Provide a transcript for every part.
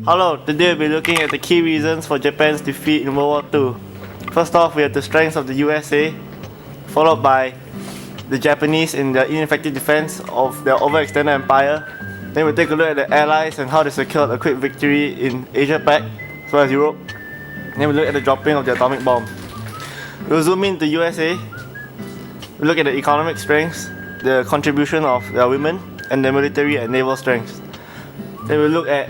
Hello, today we'll be looking at the key reasons for Japan's defeat in World War II. First off, we have the strengths of the USA, followed by the Japanese in their ineffective defense of their overextended empire. Then we'll take a look at the Allies and how they secured a quick victory in Asia Pac, as well as Europe. Then we'll look at the dropping of the atomic bomb. We'll zoom into USA. We'll look at the economic strengths, the contribution of their women, and their military and naval strengths. Then we'll look at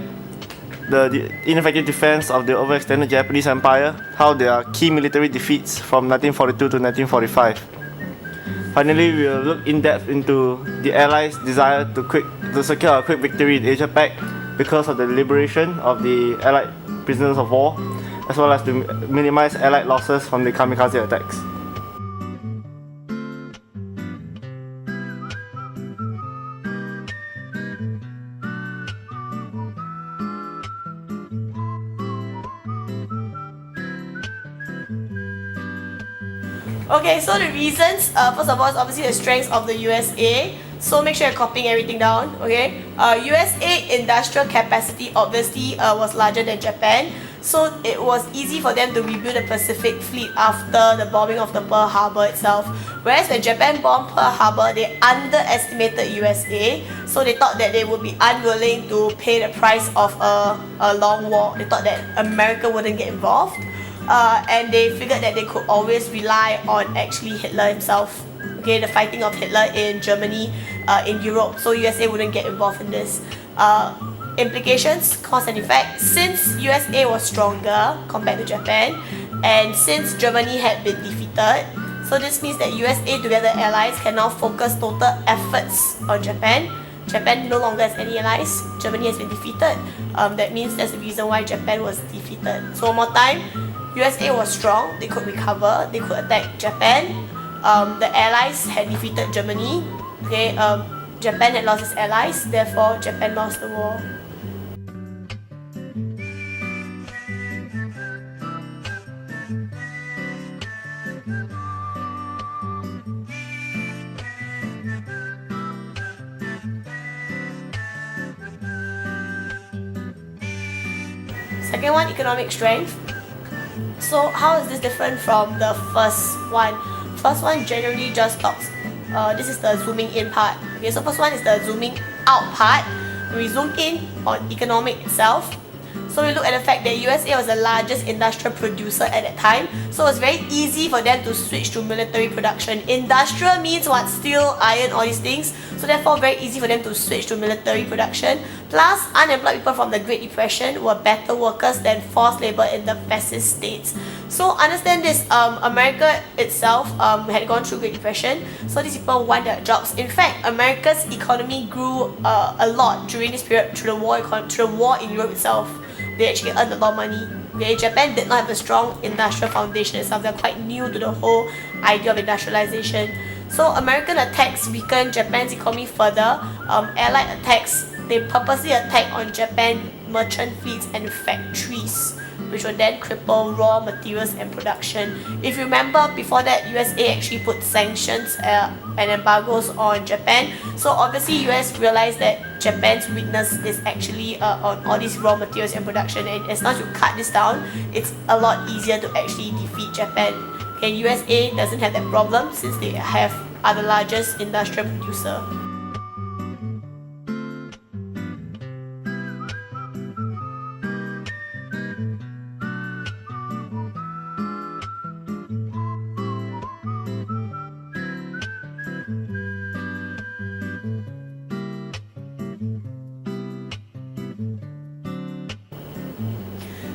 the ineffective defense of the overextended Japanese empire, how there are key military defeats from 1942 to 1945. Finally, we will look in depth into the Allies' desire to secure a quick victory in Asia Pac because of the liberation of the Allied prisoners of war, as well as to minimize Allied losses from the kamikaze attacks. Okay, so the reasons, first of all, is obviously the strengths of the USA. So make sure you're copying everything down, okay? USA industrial capacity obviously was larger than Japan. So it was easy for them to rebuild the Pacific Fleet after the bombing of the Pearl Harbor itself. Whereas when Japan bombed Pearl Harbor, they underestimated USA. So they thought that they would be unwilling to pay the price of a long war. They thought that America wouldn't get involved. And they figured that they could always rely on actually Hitler himself, okay, the fighting of Hitler in Germany, in Europe, so USA wouldn't get involved in this. Implications, cause and effect, since USA was stronger compared to Japan, and since Germany had been defeated, so this means that USA together allies can now focus total efforts on Japan. Japan no longer has any allies, Germany has been defeated. That means that's the reason why Japan was defeated. So one more time, USA was strong, they could recover, they could attack Japan. The allies had defeated Germany. Okay, Japan had lost its allies, therefore Japan lost the war. Second one, economic strength. So how is this different from the first one? First one generally just talks, this is the zooming in part. Okay, so first one is the zooming out part. We zoom in on economic itself. So we look at the fact that USA was the largest industrial producer at that time. So it's very easy for them to switch to military production. Industrial means what? Steel, iron, all these things. So therefore very easy for them to switch to military production. Plus, unemployed people from the Great Depression were better workers than forced labor in the fascist states. So understand this, America itself had gone through Great Depression. So these people want their jobs. In fact, America's economy grew a lot during this period through the war in Europe itself. They actually earned a lot of money. Okay, Japan did not have a strong industrial foundation itself. They're quite new to the whole idea of industrialization. So American attacks weakened Japan's economy further. Allied attacks, they purposely attacked on Japan merchant fleets and factories, which would then cripple raw materials and production. If you remember, before that, USA actually put sanctions and embargoes on Japan. So obviously, US realized that Japan's weakness is actually on all these raw materials and production, and as long as you cut this down, it's a lot easier to actually defeat Japan. Okay, USA doesn't have that problem since they are the largest industrial producer.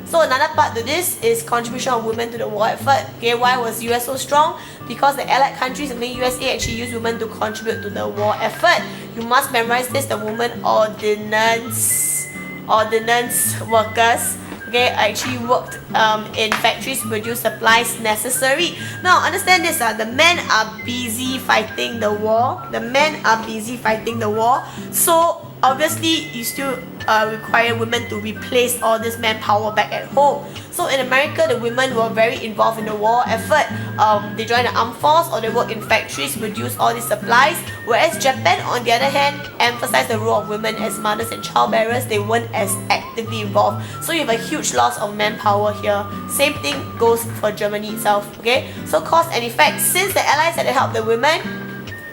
So another part to this is contribution of women to the war effort. Okay, why was US so strong? Because the allied countries, including USA, actually used women to contribute to the war effort. You must memorize this, the women ordnance workers, okay, actually worked in factories to produce supplies necessary. Now understand this, the men are busy fighting the war. So obviously you still require women to replace all this manpower back at home. So in America, the women were very involved in the war effort. They joined the armed force or they worked in factories, produce all these supplies. Whereas Japan, on the other hand, emphasized the role of women as mothers and childbearers. They weren't as actively involved. So you have a huge loss of manpower here. Same thing goes for Germany itself. Okay, so cause and effect. Since the Allies had to help the women,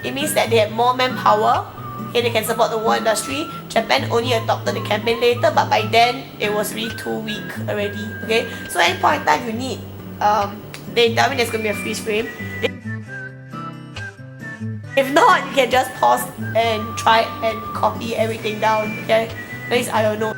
it means that they had more manpower. Okay, they can support the war industry. Japan only adopted the campaign later, but by then it was really too weak already. Okay, so at any point in time you need, they tell me there's gonna be a freeze frame. If not, you can just pause and try and copy everything down. Okay, at least I don't know.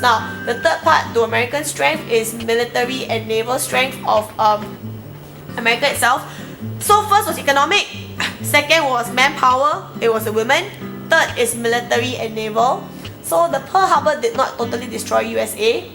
Now, the third part to American strength is military and naval strength of America itself. So first was economic, second was manpower, it was the women, third is military and naval. So the Pearl Harbor did not totally destroy USA.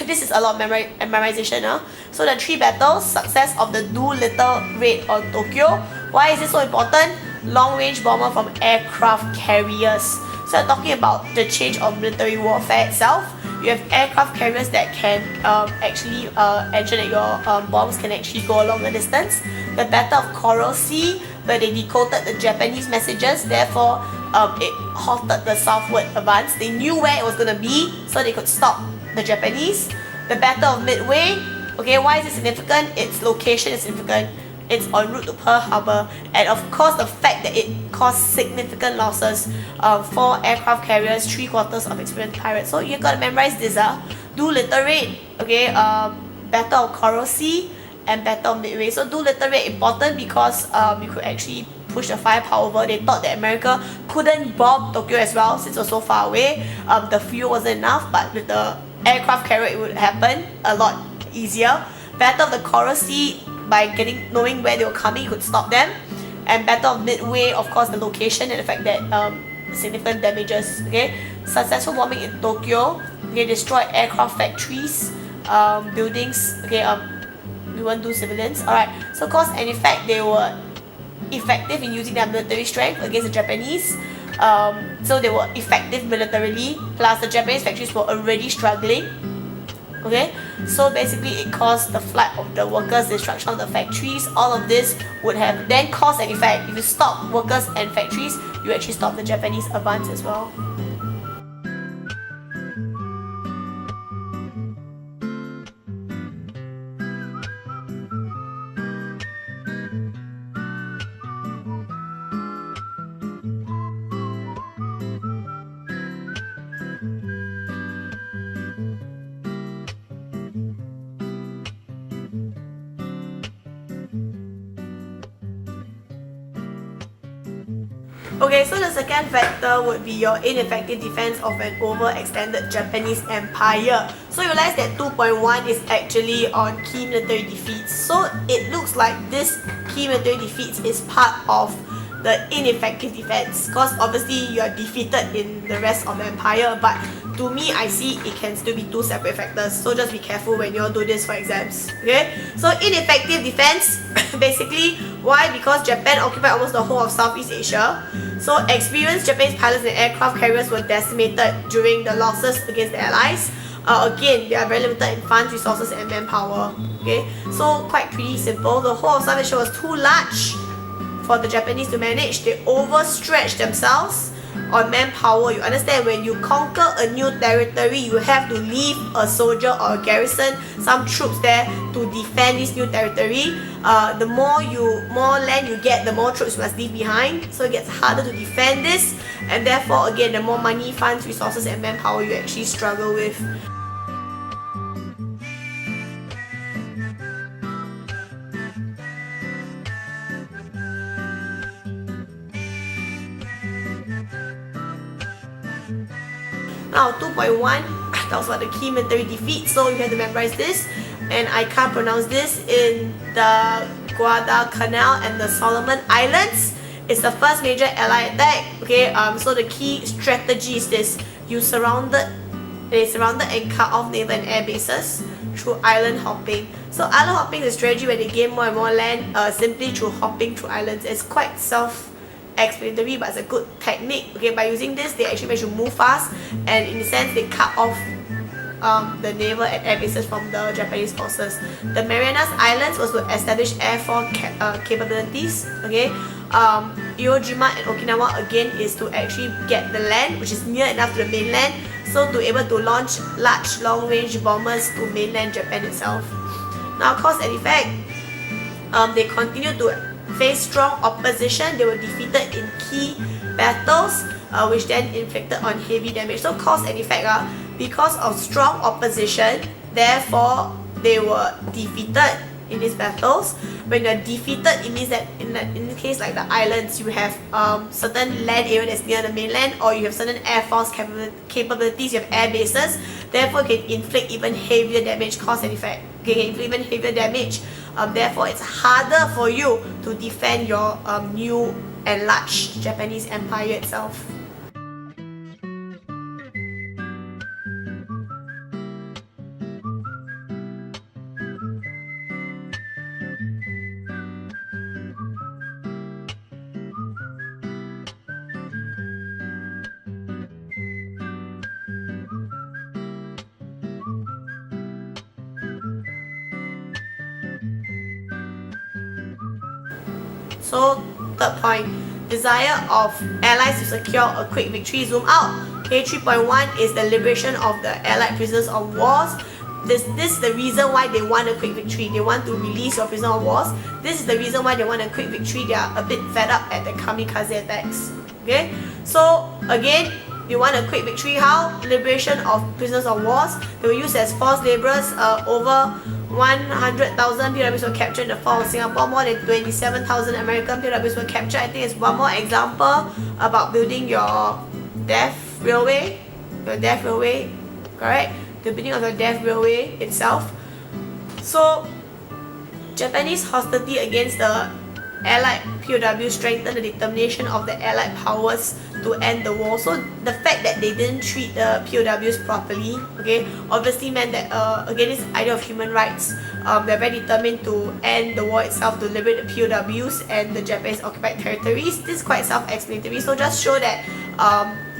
This is a lot of memorization. So the 3 battles, success of the Doolittle raid on Tokyo. Why is this so important? Long range bomber from aircraft carriers. So we're talking about the change of military warfare itself. You have aircraft carriers that can actually ensure that your bombs can actually go a longer distance. The Battle of Coral Sea, where they decoded the Japanese messages, therefore it halted the southward advance. They knew where it was going to be, so they could stop the Japanese. The Battle of Midway, okay, why is it significant? Its location is significant. It's en route to Pearl Harbor, and of course the fact that it caused significant losses, 4 aircraft carriers, 3/4 of experienced pirates. So you gotta memorize this. Doolittle raid, okay, Battle of Coral Sea and Battle of Midway. So Doolittle raid important because you could actually push the firepower over. They thought that America couldn't bomb Tokyo as well since it was so far away. The fuel wasn't enough, but with the aircraft carrier it would happen a lot easier. Battle of the Coral Sea, by knowing where they were coming, you could stop them. And Battle of Midway, of course, the location and the fact that significant damages. Okay, successful bombing in Tokyo. Okay, destroyed aircraft factories, buildings. Okay, we won't do civilians. Alright, so cause and effect, they were effective in using their military strength against the Japanese. So they were effective militarily. Plus, the Japanese factories were already struggling. Okay, so basically it caused the flight of the workers, destruction of the factories. All of this would have then cause and effect. If you stop workers and factories, you actually stop the Japanese advance as well. Okay, so the second factor would be your ineffective defense of an overextended Japanese empire. So you realize that 2.1 is actually on key military defeats. So it looks like this key military defeats is part of the ineffective defense, because obviously you are defeated in the rest of the empire, but to me I see it can still be 2 separate factors. So just be careful when you all do this for exams. Okay, so ineffective defense, basically why? Because Japan occupied almost the whole of Southeast Asia. So experienced Japanese pilots and aircraft carriers were decimated during the losses against the Allies. Again, they are very limited in funds, resources and manpower. Okay, so quite pretty simple. The whole of South Asia was too large for the Japanese to manage. They overstretched themselves on manpower. You understand, when you conquer a new territory, you have to leave a soldier or a garrison, some troops there to defend this new territory. The more land you get, the more troops you must leave behind. So it gets harder to defend this, and therefore again, the more money, funds, resources and manpower you actually struggle with. Now 2.1 talks about the key military defeat, so you have to memorize this, and I can't pronounce this, in the Guadalcanal and the Solomon Islands. It's the first major Allied attack. Okay, so the key strategy is this: they surrounded and cut off naval and air bases through island hopping. So island hopping is a strategy where they gain more and more land simply through hopping through islands. It's quite self-explanatory, but it's a good technique. Okay, by using this, they actually manage to move fast, and in a sense, they cut off the naval and air bases from the Japanese forces. The Marianas Islands was to establish air force capabilities. Okay, Iwo Jima and Okinawa again is to actually get the land, which is near enough to the mainland, so to be able to launch large long-range bombers to mainland Japan itself. Now, cause and effect, they continue to face strong opposition. They were defeated in key battles, which then inflicted on heavy damage. So cause and effect, because of strong opposition, therefore they were defeated in these battles. When you're defeated, it means that in this case, like the islands, you have certain land area that's near the mainland, or you have certain air force capabilities, you have air bases, therefore you can inflict even heavier damage. Cause and effect, okay, can inflict even heavier damage. Therefore it's harder for you to defend your new enlarged Japanese empire itself. So, third point, desire of allies to secure a quick victory. Zoom out. Okay, 3.1 is the liberation of the allied prisoners of wars. This is the reason why they want a quick victory. They want to release your prisoners of wars. This is the reason why they want a quick victory. They are a bit fed up at the kamikaze attacks. Okay, so again, they want a quick victory. How? Liberation of prisoners of wars. They were used as forced laborers. Over 100,000 POWs were captured in the fall of Singapore. More than 27,000 American POWs were captured. I think it's one more example about building your death railway. Correct? The building of your death railway itself. So, Japanese hostility against the Allied POW strengthened the determination of the Allied powers to end the war. So the fact that they didn't treat the POWs properly, okay, obviously meant that again, this idea of human rights, they're very determined to end the war itself, to liberate the POWs and the Japanese occupied territories. This is quite self-explanatory. So just show that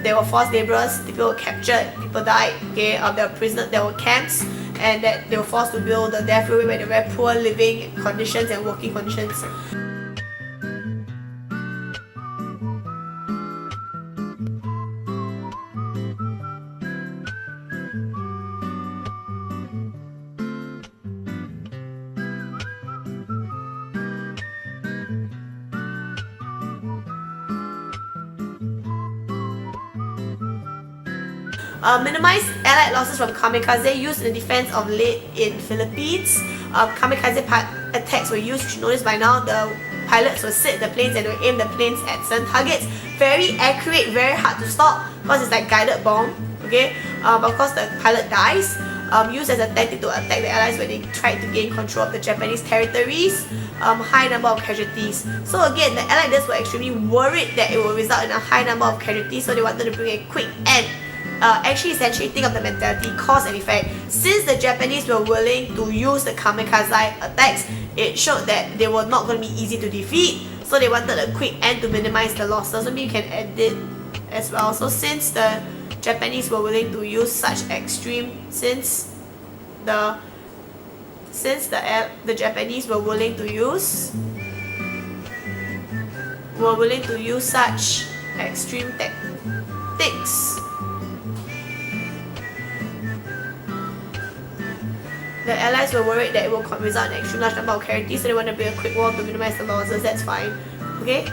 there were forced laborers, people were captured, people died, okay, there were prisoners, there were camps, and that they were forced to build the death railway where they were very poor living conditions and working conditions. Minimize Allied losses from kamikaze used in the defense of Leyte in Philippines. Kamikaze attacks were used. You should notice by now the pilots will sit the planes and they will aim the planes at certain targets. Very accurate, very hard to stop because it's like guided bomb. Okay, of course the pilot dies. Used as a tactic to attack the Allies when they tried to gain control of the Japanese territories. High number of casualties. So again, the Allied leaders were extremely worried that it will result in a high number of casualties, so they wanted to bring a quick end. Actually, essentially think of the mentality, cause and effect. Since the Japanese were willing to use the kamikaze attacks, it showed that they were not going to be easy to defeat, so they wanted a quick end to minimize the losses. So maybe you can add it as well. So since the Japanese were willing to use such extreme, since the Japanese were willing to use such extreme tactics, the Allies were worried that it will result in an extreme large number of casualties, so they want to build a quick wall to minimize the losses. That's fine. Okay?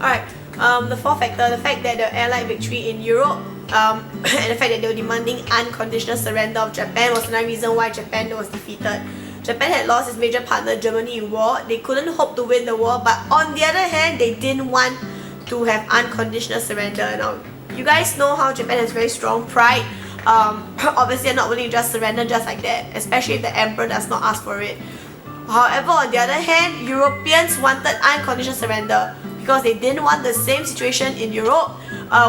Alright, the fourth factor, the fact that the Allied victory in Europe and the fact that they were demanding unconditional surrender of Japan was another reason why Japan was defeated. Japan had lost its major partner Germany in war. They couldn't hope to win the war, but on the other hand, they didn't want to have unconditional surrender. Now, you guys know how Japan has very strong pride. Obviously, they're not willing to just surrender just like that, especially if the emperor does not ask for it. However, on the other hand, Europeans wanted unconditional surrender because they didn't want the same situation in Europe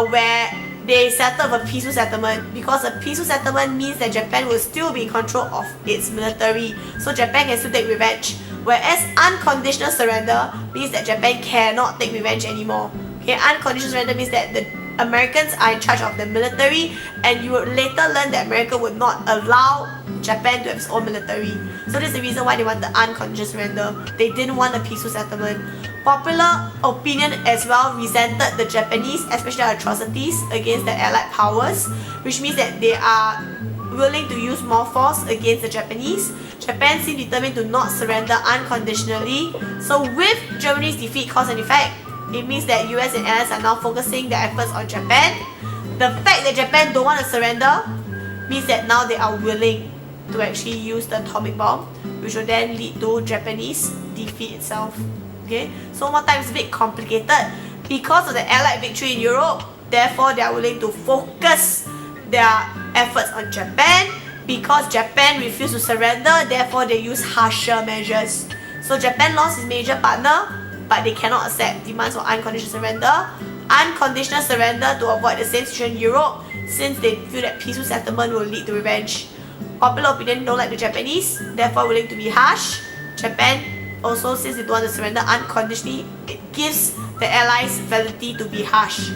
where they settled a peaceful settlement, because a peaceful settlement means that Japan will still be in control of its military, so Japan can still take revenge. Whereas unconditional surrender means that Japan cannot take revenge anymore. Okay, unconditional surrender means that the Americans are in charge of the military, and you would later learn that America would not allow Japan to have its own military. So this is the reason why they want the unconditional surrender. They didn't want a peaceful settlement. Popular opinion as well resented the Japanese, especially their atrocities against the Allied powers, which means that they are willing to use more force against the Japanese. Japan seemed determined to not surrender unconditionally. So with Germany's defeat, cause and effect, it means that US and allies are now focusing their efforts on Japan. The fact that Japan don't want to surrender means that now they are willing to actually use the atomic bomb, which will then lead to Japanese defeat itself. Okay, so one more time, it's a bit complicated. Because of the Allied victory in Europe, therefore they are willing to focus their efforts on Japan. Because Japan refused to surrender, therefore they use harsher measures. So Japan lost its major partner, but they cannot accept demands for unconditional surrender. Unconditional surrender to avoid the same situation in Europe, since they feel that peaceful settlement will lead to revenge. Popular opinion don't like the Japanese, therefore willing to be harsh. Japan also, since they don't want to surrender unconditionally, it gives the allies validity to be harsh.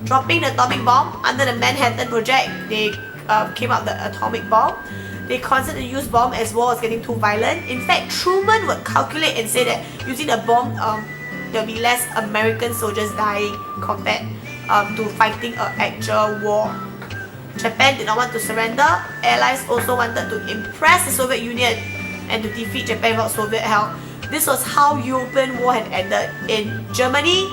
Dropping the atomic bomb under the Manhattan Project, they came up with the atomic bomb. They considered the use bomb as war was getting too violent. In fact, Truman would calculate and say that using the bomb, there will be less American soldiers dying compared to fighting an actual war. Japan did not want to surrender. Allies also wanted to impress the Soviet Union and to defeat Japan without Soviet help. This was how European war had ended. In Germany,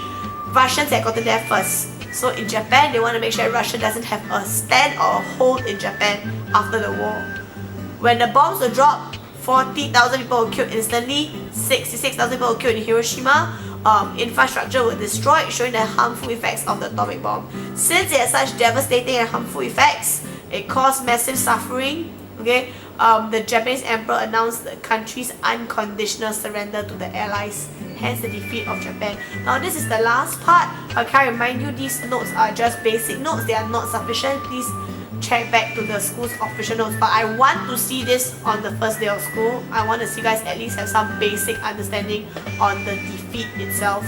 Russians had gotten there first. So in Japan, they want to make sure Russia doesn't have a stand or a hold in Japan after the war. When the bombs were dropped, 40,000 people were killed instantly, 66,000 people were killed in Hiroshima, infrastructure was destroyed, showing the harmful effects of the atomic bomb. Since it had such devastating and harmful effects, it caused massive suffering. Okay, the Japanese emperor announced the country's unconditional surrender to the allies, hence the defeat of Japan. Now this is the last part. Can I remind you, these notes are just basic notes, they are not sufficient. Please check back to the school's official notes, but I want to see this on the first day of school. I want to see you guys at least have some basic understanding on the defeat itself.